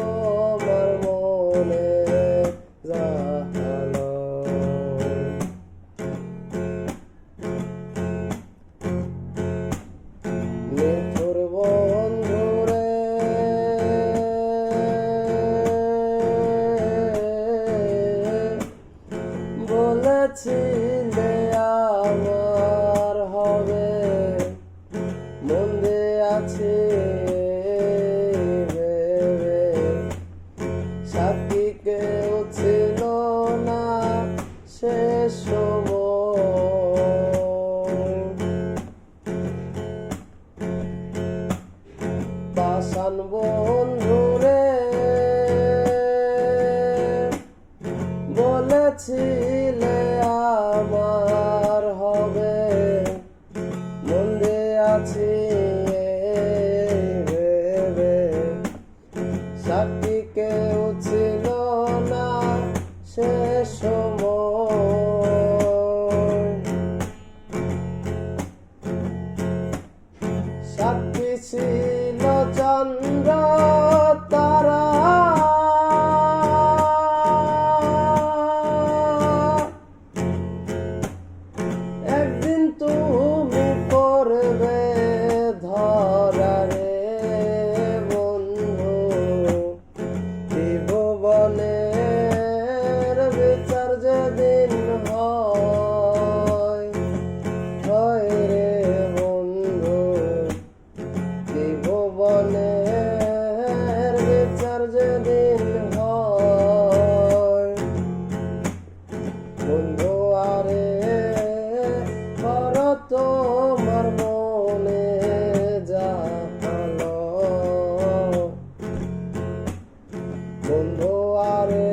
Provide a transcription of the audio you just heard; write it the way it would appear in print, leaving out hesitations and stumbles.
তোমার মনে জালো নিঠুর বন্ধুরে বলেছিলে আমার হবে মন্দে আছে ভেবে সাথী কেউ ছিল না শেষ পাষাণ বন্ধুরে বলেছিলে আমার হবে মন্দে আছি ভেবে সাথী কেউ ছিল না শেষ সাথী ছিল চন্দ্র তারা একদিন তুমি করবে ধরা রে বন্ধু ত্রিভুবনের বিচার যেদিন হয় রে বন্ধু ত্রিভুবনের বিচার যেদিন হয় বন্ধু আরে কর তোমার মনে জালো বন্ধু আরে